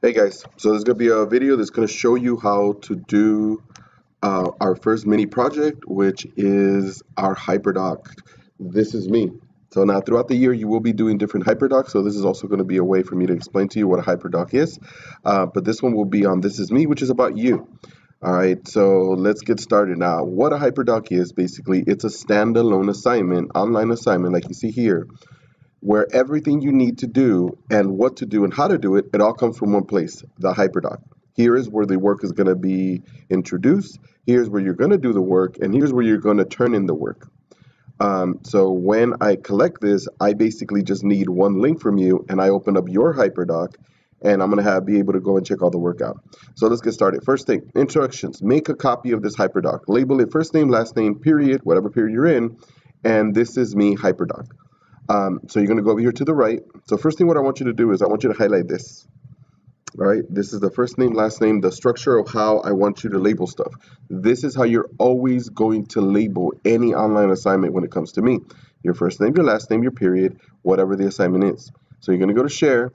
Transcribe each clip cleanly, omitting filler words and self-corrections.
Hey guys, so there's going to be a video that's going to show you how to do our first mini project, which is our Hyperdoc. This is me. So now throughout the year, you will be doing different Hyperdocs. So this is also going to be a way for me to explain to you what a Hyperdoc is. But this one will be on This Is Me, which is about you. All right, so let's get started now. What a Hyperdoc is, basically, it's a standalone assignment, online assignment like you see here, where everything you need to do and what to do and how to do it, it all comes from one place, the Hyperdoc. Here is where the work is going to be introduced. Here's where you're going to do the work, and here's where you're going to turn in the work. So when I collect this, I basically just need one link from you, and I open up your Hyperdoc, and I'm going to be able to go and check all the work out. So let's get started. First thing, instructions. Make a copy of this Hyperdoc. Label it first name, last name, period, whatever period you're in, and This Is Me Hyperdoc. So you're going to go over here to the right. So first thing what I want you to do is I want you to highlight this. All right, this is the first name, last name, the structure of how I want you to label stuff. This is how you're always going to label any online assignment when it comes to me. Your first name, your last name, your period, whatever the assignment is. So you're going to go to share,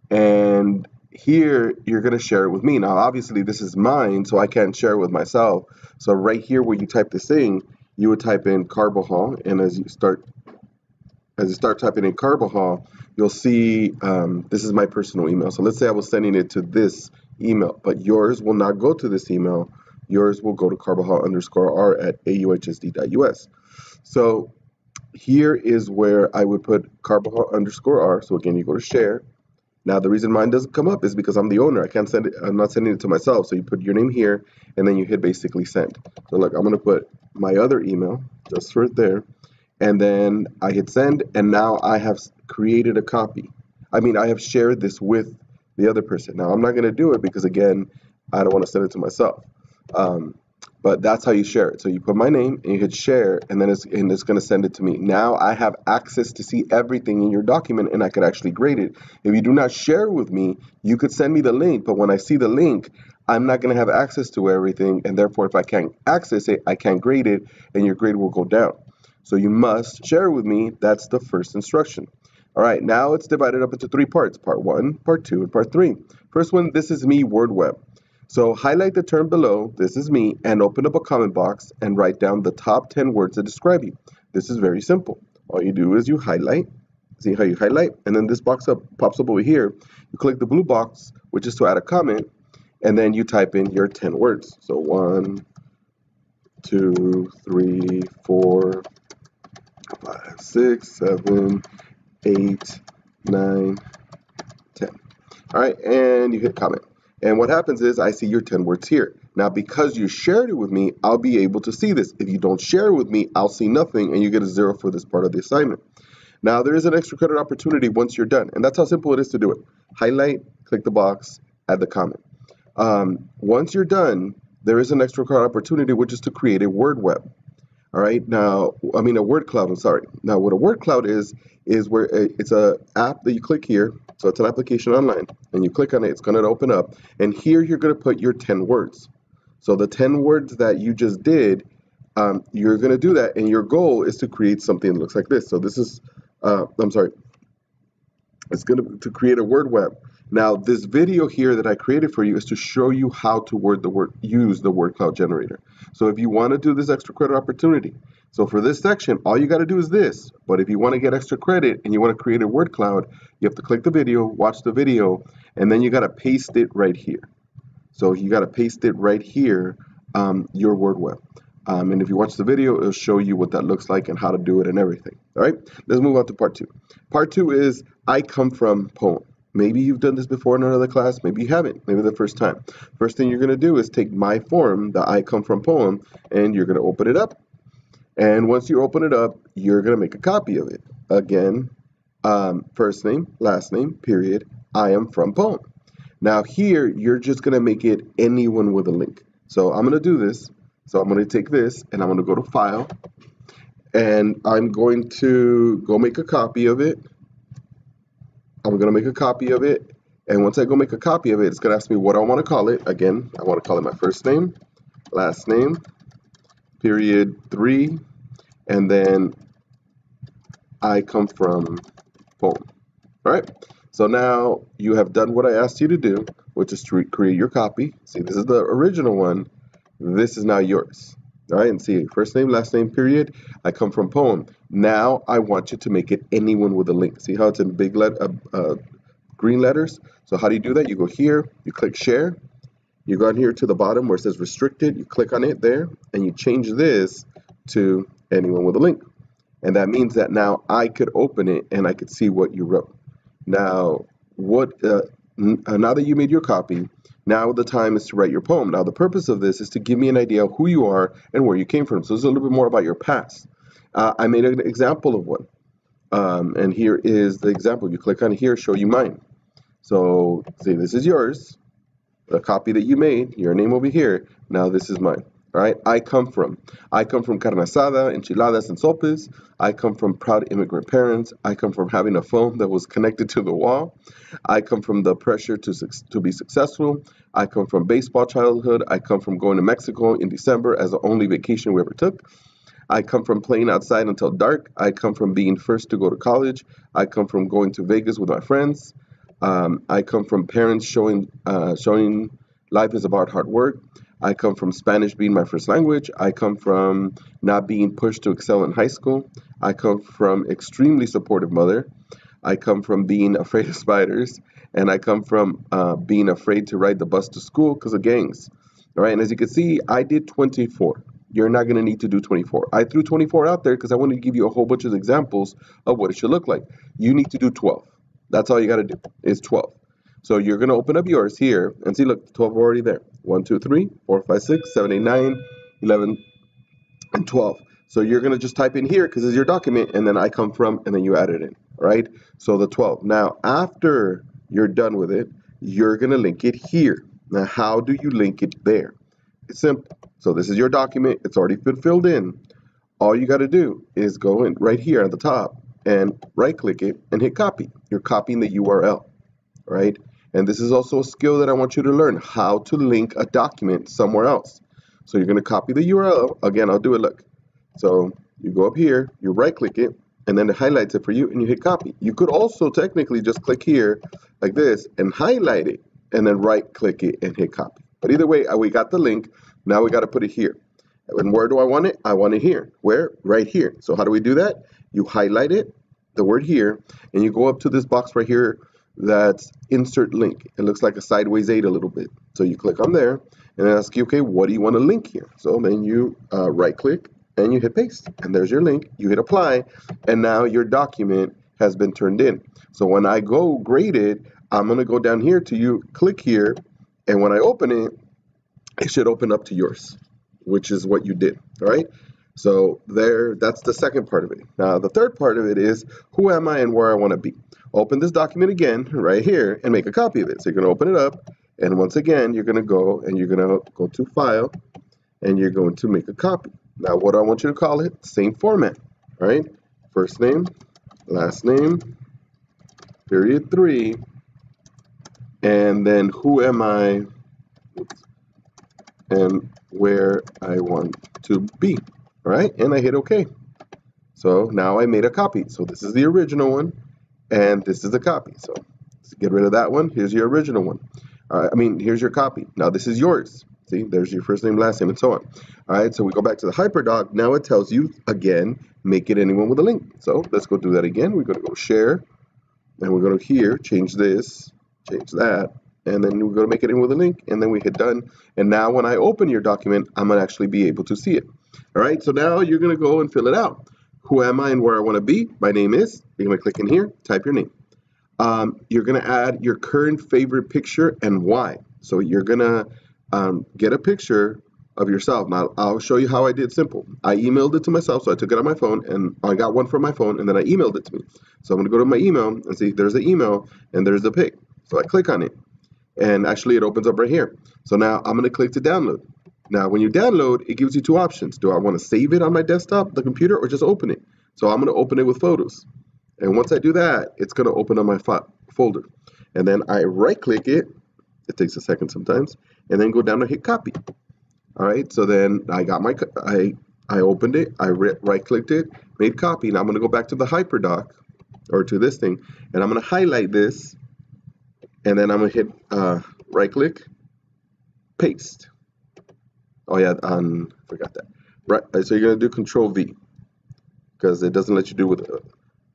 and here you're going to share it with me. Now, obviously, this is mine, so I can't share it with myself. So right here where you type this in, you would type in Carbajal, and as you start typing in Carbajal, you'll see this is my personal email. So let's say I was sending it to this email, but yours will not go to this email. Yours will go to Carbajal_R@auhsd.us. So here is where I would put Carbajal_R. So again, you go to share. Now the reason mine doesn't come up is because I'm the owner. I can't send it. I'm not sending it to myself. So you put your name here, and then you hit basically send. So look, I'm going to put my other email just right there. And then I hit send, and now I have created a copy. I have shared this with the other person. Now, I'm not going to do it because, again, I don't want to send it to myself. But that's how you share it. So you put my name, and you hit share, and then it's going to send it to me. Now I have access to see everything in your document, and I could actually grade it. If you do not share with me, you could send me the link, but when I see the link, I'm not going to have access to everything, and therefore, if I can't access it, I can't grade it, and your grade will go down. So you must share with me. That's the first instruction. All right, now it's divided up into three parts, part 1, part 2, and part 3. First one, This Is Me Word Web. So highlight the term below, This Is Me, and open up a comment box and write down the top 10 words that describe you. This is very simple. All you do is you highlight, see how you highlight, and then this box pops up over here. You click the blue box, which is to add a comment, and then you type in your 10 words. So 1, 2, 3, 4, 5, 6, 7, 8, 9, 10. All right, and you hit comment. And what happens is I see your 10 words here. Now, because you shared it with me, I'll be able to see this. If you don't share it with me, I'll see nothing, and you get a 0 for this part of the assignment. Now, there is an extra credit opportunity once you're done, and that's how simple it is to do it. Highlight, click the box, add the comment. Once you're done, there is an extra credit opportunity, which is to create a word web. All right, now, a word cloud, I'm sorry. Now, what a word cloud is where it's an app that you click here. So it's an application online, and you click on it, it's going to open up. And here you're going to put your 10 words. So the 10 words that you just did, you're going to do that, and your goal is to create something that looks like this. So this is, it's going to create a word web. Now, this video here that I created for you is to show you how to use the word cloud generator. So if you want to do this extra credit opportunity, so for this section, all you got to do is this. But if you want to get extra credit and you want to create a word cloud, you have to click the video, watch the video, and then you got to paste it right here. So you got to paste it right here, your word web. And if you watch the video, it'll show you what that looks like and how to do it and everything. All right, let's move on to part 2. Part 2 is I come from poem. Maybe you've done this before in another class, maybe you haven't, maybe the first time. First thing you're going to do is take my form, the I come from poem, and you're going to open it up. And once you open it up, you're going to make a copy of it. Again, first name, last name, period, I am from poem. Now here, you're just going to make it anyone with a link. So I'm going to do this. So I'm going to take this, and I'm going to go to File, and I'm going to go make a copy of it. I'm going to make a copy of it, and once I go make a copy of it, it's going to ask me what I want to call it. Again, I want to call it my first name, last name, period 3, and then I come from poem. All right, So now you have done what I asked you to do, which is to create your copy. See, this is the original one. This is now yours. All right, and see, first name, last name, period. I come from poem. Now I want you to make it anyone with a link. See how it's in big green letters? So how do you do that? You go here, you click share. You go down here to the bottom where it says restricted. You click on it there, and you change this to anyone with a link. And that means that now I could open it and I could see what you wrote. Now, now that you made your copy, now the time is to write your poem. Now, the purpose of this is to give me an idea of who you are and where you came from. So this is a little bit more about your past. I made an example of one. And here is the example. You click on here, show you mine. So, see, this is yours, the copy that you made, your name over here. Now this is mine. All right, I come from carne asada, enchiladas, and sopes. I come from proud immigrant parents. I come from having a phone that was connected to the wall. I come from the pressure to be successful. I come from baseball childhood. I come from going to Mexico in December as the only vacation we ever took. I come from playing outside until dark. I come from being first to go to college. I come from going to Vegas with my friends. I come from parents showing life is about hard work. I come from Spanish being my first language. I come from not being pushed to excel in high school. I come from extremely supportive mother. I come from being afraid of spiders. And I come from being afraid to ride the bus to school because of gangs. All right, and as you can see, I did 24. You're not going to need to do 24. I threw 24 out there because I wanted to give you a whole bunch of examples of what it should look like. You need to do 12. That's all you got to do is 12. So you're going to open up yours here and see, look, 12 are already there. 1, 2, 3, 4, 5, 6, 7, 8, 9, 11, and 12. So you're going to just type in here because it's your document, and then I come from, and then you add it in, all right? So the 12. Now, after you're done with it, you're going to link it here. Now, how do you link it there? It's simple. So this is your document. It's already been filled in. All you got to do is go in right here at the top and right-click it and hit copy. You're copying the URL, right? And this is also a skill that I want you to learn, how to link a document somewhere else. So you're going to copy the URL. Again, I'll do it, look. So you go up here, you right-click it, and then it highlights it for you, and you hit copy. You could also technically just click here like this and highlight it, and then right-click it and hit copy. But either way, we got the link. Now we got to put it here. And where do I want it? I want it here. Where? Right here. So how do we do that? You highlight it, the word here, and you go up to this box right here that's insert link. It looks like a sideways 8 a little bit. So you click on there and ask you, okay, what do you want to link here? So then you right click and you hit paste, and there's your link. You hit apply, and now your document has been turned in. So when I go grade it, I'm going to go down here to you, click here, and when I open it, it should open up to yours, which is what you did, all right? So that's the second part of it. Now, the third part of it is, who am I and where I want to be? Open this document again right here and make a copy of it. So you're going to open it up, and once again, you're going to go and you're going to go to File, and you're going to make a copy. Now, what do I want you to call it? Same format, all right? First name, last name, period 3, and then who am I and where I want to be, all right? And I hit OK. So now I made a copy. So this is the original one, and this is the copy. So let's get rid of that one. Here's your original one. Here's your copy. Now this is yours. See, there's your first name, last name, and so on. All right, so we go back to the Hyperdoc. Now it tells you, again, make it anyone with a link. So let's go do that again. We're going to go share, and we're going to here, change this, change that, and then we're going to make it in with a link, and then we hit done. And now when I open your document, I'm going to actually be able to see it. All right, so now you're going to go and fill it out. Who am I and where I want to be? My name is. You're going to click in here, type your name. You're going to add your current favorite picture and why. So you're going to get a picture of yourself. Now, I'll show you how I did simple. I emailed it to myself, so I took it on my phone, and I got one from my phone, and then I emailed it to me. So I'm going to go to my email and see there's the email, and there's the pic. So I click on it, and actually it opens up right here. So now I'm going to click to download. Now, when you download, it gives you two options. Do I want to save it on my desktop, the computer, or just open it? So I'm going to open it with photos. And once I do that, it's going to open on my folder. And then I right-click it. It takes a second sometimes. And then go down and hit copy. All right, so then I got my, I opened it, I right-clicked it, made copy. Now I'm going to go back to the Hyperdoc, or to this thing, and I'm going to highlight this, and then I'm gonna hit right click, paste. Oh yeah, forgot that. Right, so you're gonna do Control V because it doesn't let you do with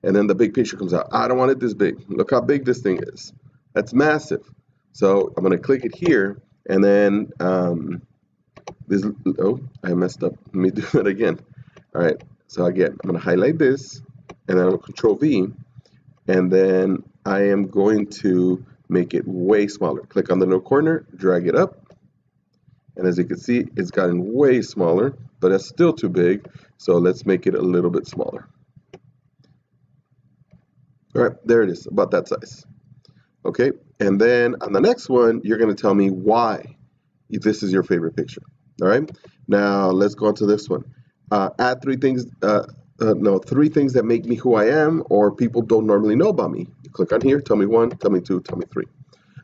and then the big picture comes out. I don't want it this big. Look how big this thing is. That's massive. So I'm gonna click it here, and then this. Oh, I messed up. Let me do that again. All right. So again, I'm gonna highlight this, and then I'm gonna Control V, and then I am going to make it way smaller. Click on the little corner, drag it up, and as you can see, it's gotten way smaller, but it's still too big. So let's make it a little bit smaller. All right, there it is, about that size. Okay, and then on the next one, you're going to tell me why this is your favorite picture. All right, now let's go on to this one. Add three things that make me who I am or people don't normally know about me. You click on here, tell me one, tell me two, tell me three.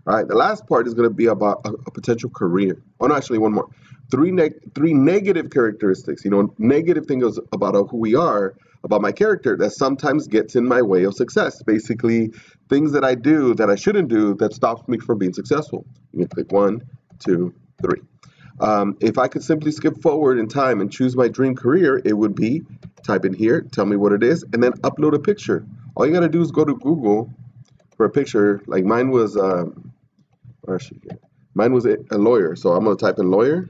All right, the last part is going to be about a potential career. Oh, no, actually, one more. Three negative characteristics, negative things about who we are, about my character that sometimes gets in my way of success. Basically, things that I do that I shouldn't do that stops me from being successful. You can click 1, 2, 3. If I could simply skip forward in time and choose my dream career, it would be type in here, tell me what it is, and then upload a picture. All you got to do is go to Google for a picture. Like mine was, mine was a lawyer. So I'm going to type in lawyer.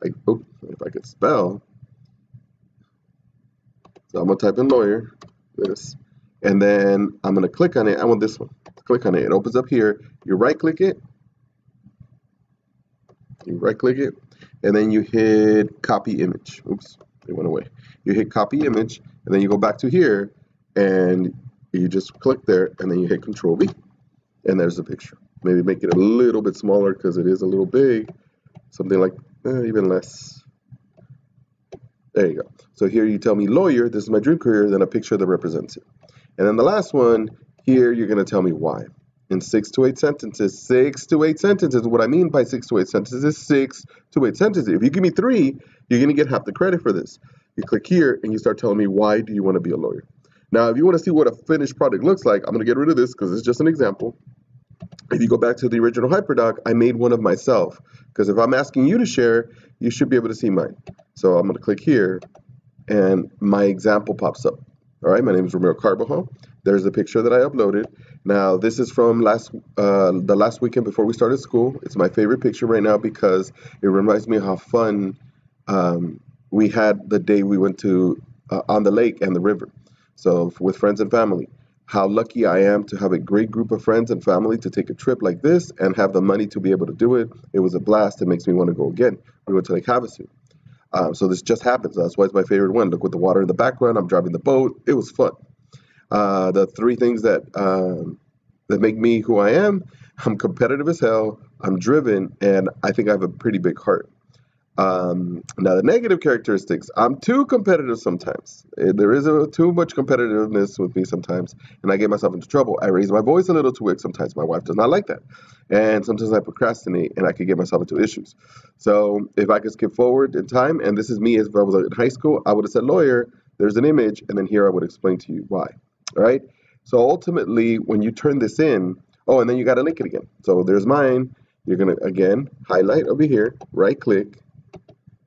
Like, oh, if I could spell. So I'm going to type in lawyer, this, and then I'm going to click on it. I want this one. Click on it. It opens up here. You right click it. You right click it, and then you hit copy image. Oops, it went away. You hit copy image, and then you go back to here, and you just click there, and then you hit Control V, and there's the picture. Maybe make it a little bit smaller because it is a little big. Something like even less. There you go. So here you tell me lawyer, this is my dream career, then a picture that represents it. And then the last one, here you're going to tell me why. In 6 to 8 sentences. 6 to 8 sentences. What I mean by 6 to 8 sentences is 6 to 8 sentences. If you give me 3, you're going to get half the credit for this. You click here and you start telling me why do you want to be a lawyer. Now, if you want to see what a finished product looks like, I'm going to get rid of this because it's just an example. If you go back to the original Hyperdoc, I made one of myself. Because if I'm asking you to share, you should be able to see mine. So I'm going to click here and my example pops up. All right, my name is Romero Carvajal. There's the picture that I uploaded. Now, this is from the last weekend before we started school. It's my favorite picture right now because it reminds me of how fun we had the day we went to on the lake and the river. So with friends and family. How lucky I am to have a great group of friends and family to take a trip like this and have the money to be able to do it. It was a blast. It makes me want to go again. We went to Lake Havasu. So this just happens. That's why it's my favorite one. Look with the water in the background. I'm driving the boat. It was fun. The 3 things that make me who I am: I'm competitive as hell, I'm driven, and I think I have a pretty big heart. Now the negative characteristics: I'm too competitive sometimes. There is too much competitiveness with me sometimes, and I get myself into trouble. I raise my voice a little too quick sometimes. My wife does not like that, and sometimes I procrastinate, and I could get myself into issues. So if I could skip forward in time, and this is me as if I was in high school, I would have said lawyer. There's an image, and then here I would explain to you why. All right. So ultimately, when you turn this in, oh, and then you got to link it again. So there's mine. You're gonna again highlight over here, right click.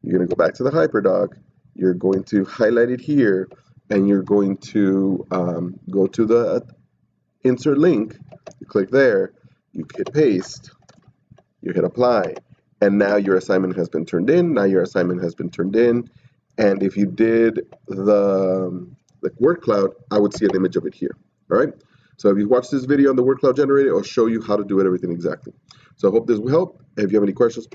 You're going to go back to the Hyperdoc. You're going to highlight it here, and you're going to go to the insert link. You click there. You hit paste. You hit apply. And now your assignment has been turned in. Now your assignment has been turned in. And if you did the word cloud, I would see an image of it here. All right? So if you watch this video on the word cloud generator, it'll show you how to do it, everything exactly. So I hope this will help. If you have any questions,